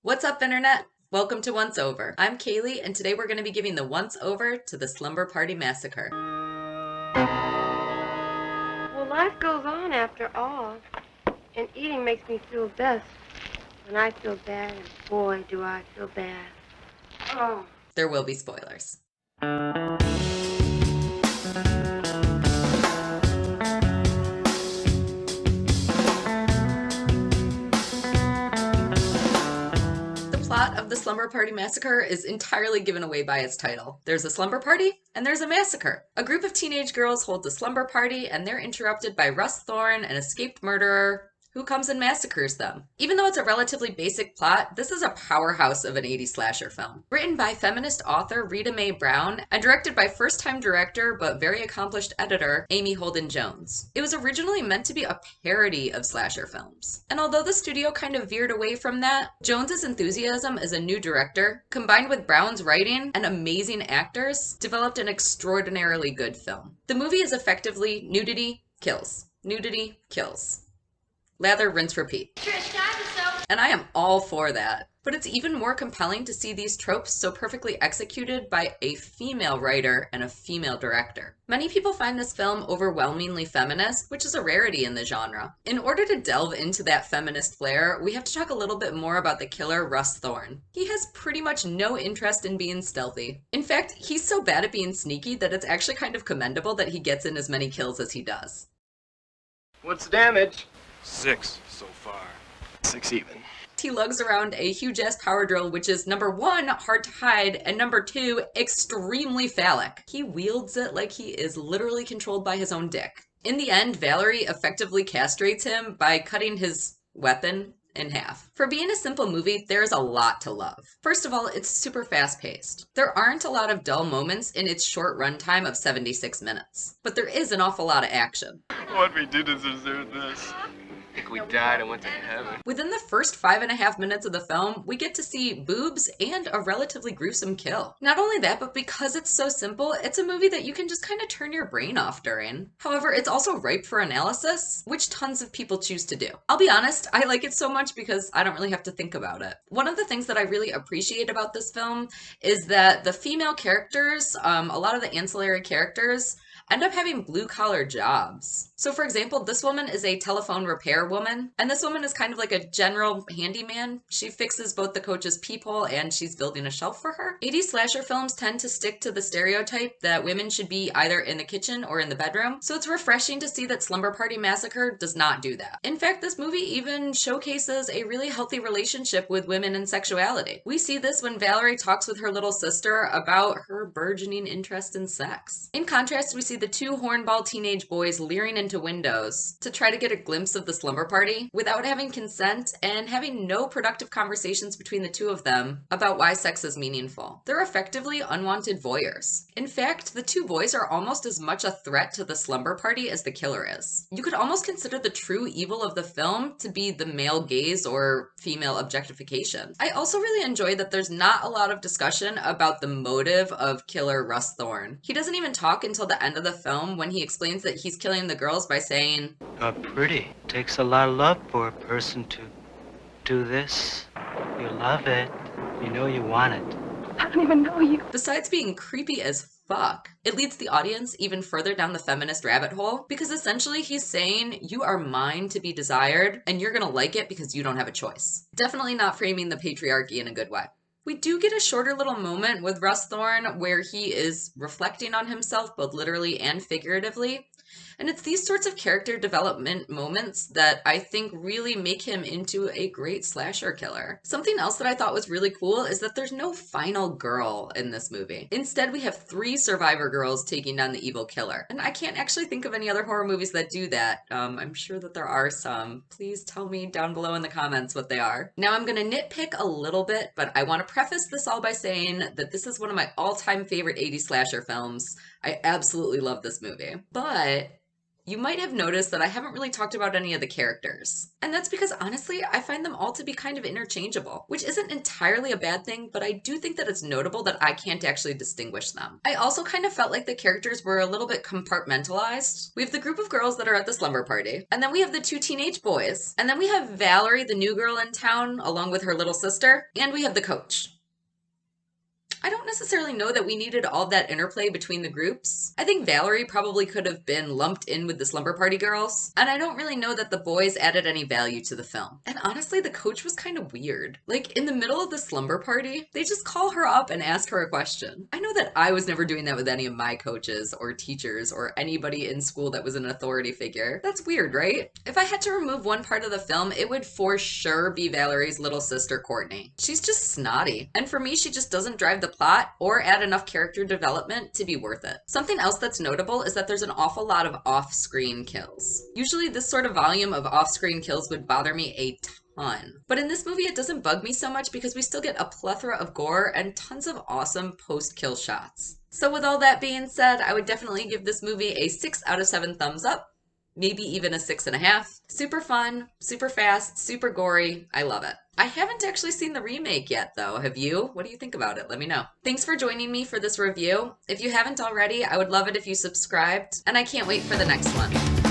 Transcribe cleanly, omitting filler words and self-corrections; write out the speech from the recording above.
What's up, Internet? Welcome to Once Over. I'm Cayley, and today we're going to be giving the once over to the Slumber Party Massacre. Well, life goes on after all, and eating makes me feel best. When I feel bad, and boy, do I feel bad. Oh. There will be spoilers. The plot of the Slumber Party Massacre is entirely given away by its title. There's a slumber party, and there's a massacre. A group of teenage girls hold a slumber party, and they're interrupted by Russ Thorne, an escaped murderer, who comes and massacres them. Even though it's a relatively basic plot, this is a powerhouse of an 80s slasher film. Written by feminist author Rita Mae Brown and directed by first-time director but very accomplished editor Amy Holden Jones. It was originally meant to be a parody of slasher films. And although the studio kind of veered away from that, Jones's enthusiasm as a new director, combined with Brown's writing and amazing actors, developed an extraordinarily good film. The movie is effectively nudity, kills. Nudity, kills. Lather, rinse, repeat. And I am all for that. But it's even more compelling to see these tropes so perfectly executed by a female writer and a female director. Many people find this film overwhelmingly feminist, which is a rarity in the genre. In order to delve into that feminist flair, we have to talk a little bit more about the killer Russ Thorne. He has pretty much no interest in being stealthy. In fact, he's so bad at being sneaky that it's actually kind of commendable that he gets in as many kills as he does. What's the damage? 6 so far. 6 even. He lugs around a huge-ass power drill, which is number 1, hard to hide, and number 2, extremely phallic. He wields it like he is literally controlled by his own dick. In the end, Valerie effectively castrates him by cutting his weapon in half. For being a simple movie, there's a lot to love. First of all, it's super fast-paced. There aren't a lot of dull moments in its short runtime of 76 minutes, but there is an awful lot of action. What we did is deserve this. I think we died and went to heaven. Within the first 5.5 minutes of the film, we get to see boobs and a relatively gruesome kill. Not only that, but because it's so simple, it's a movie that you can just kind of turn your brain off during. However, it's also ripe for analysis, which tons of people choose to do. I'll be honest, I like it so much because I don't really have to think about it. One of the things that I really appreciate about this film is that the female characters, a lot of the ancillary characters, end up having blue-collar jobs. So for example, this woman is a telephone repair woman, and this woman is kind of like a general handyman. She fixes both the coach's peephole and she's building a shelf for her. 80s slasher films tend to stick to the stereotype that women should be either in the kitchen or in the bedroom, so it's refreshing to see that Slumber Party Massacre does not do that. In fact, this movie even showcases a really healthy relationship with women and sexuality. We see this when Valerie talks with her little sister about her burgeoning interest in sex. In contrast, we see the two hornball teenage boys leering into windows to try to get a glimpse of the slumber party without having consent and having no productive conversations between the two of them about why sex is meaningful. They're effectively unwanted voyeurs. In fact, the two boys are almost as much a threat to the slumber party as the killer is. You could almost consider the true evil of the film to be the male gaze or female objectification. I also really enjoy that there's not a lot of discussion about the motive of killer Russ Thorne. He doesn't even talk until the end of the film when he explains that he's killing the girls by saying, Pretty. Takes a lot of love for a person to do this. You love it. You know you want it. I don't even know you. Besides being creepy as fuck, it leads the audience even further down the feminist rabbit hole because essentially he's saying you are mine to be desired and you're gonna like it because you don't have a choice. Definitely not framing the patriarchy in a good way. We do get a shorter little moment with Russ Thorne where he is reflecting on himself both literally and figuratively. And it's these sorts of character development moments that I think really make him into a great slasher killer. Something else that I thought was really cool is that there's no final girl in this movie. Instead, we have 3 survivor girls taking down the evil killer. And I can't actually think of any other horror movies that do that. I'm sure that there are some. Please tell me down below in the comments what they are. Now I'm gonna nitpick a little bit, but I want to preface this all by saying that this is one of my all-time favorite 80s slasher films. I absolutely love this movie. But You might have noticed that I haven't really talked about any of the characters. And that's because honestly, I find them all to be kind of interchangeable, which isn't entirely a bad thing, but I do think that it's notable that I can't actually distinguish them. I also kind of felt like the characters were a little bit compartmentalized. We have the group of girls that are at the slumber party, and then we have the two teenage boys, and then we have Valerie, the new girl in town, along with her little sister, and we have the coach. I don't necessarily know that we needed all that interplay between the groups. I think Valerie probably could have been lumped in with the slumber party girls, and I don't really know that the boys added any value to the film. And honestly, the coach was kind of weird. Like, in the middle of the slumber party, they just call her up and ask her a question. I know that I was never doing that with any of my coaches or teachers or anybody in school that was an authority figure. That's weird, right? If I had to remove one part of the film, it would for sure be Valerie's little sister, Courtney. She's just snotty, and for me, she just doesn't drive the plot or add enough character development to be worth it. Something else that's notable is that there's an awful lot of off-screen kills. Usually this sort of volume of off-screen kills would bother me a ton. But in this movie, it doesn't bug me so much because we still get a plethora of gore and tons of awesome post-kill shots. So with all that being said, I would definitely give this movie a 6 out of 7 thumbs up. Maybe even a 6.5. Super fun, super fast, super gory. I love it. I haven't actually seen the remake yet, though. Have you? What do you think about it? Let me know. Thanks for joining me for this review. If you haven't already, I would love it if you subscribed, and I can't wait for the next one.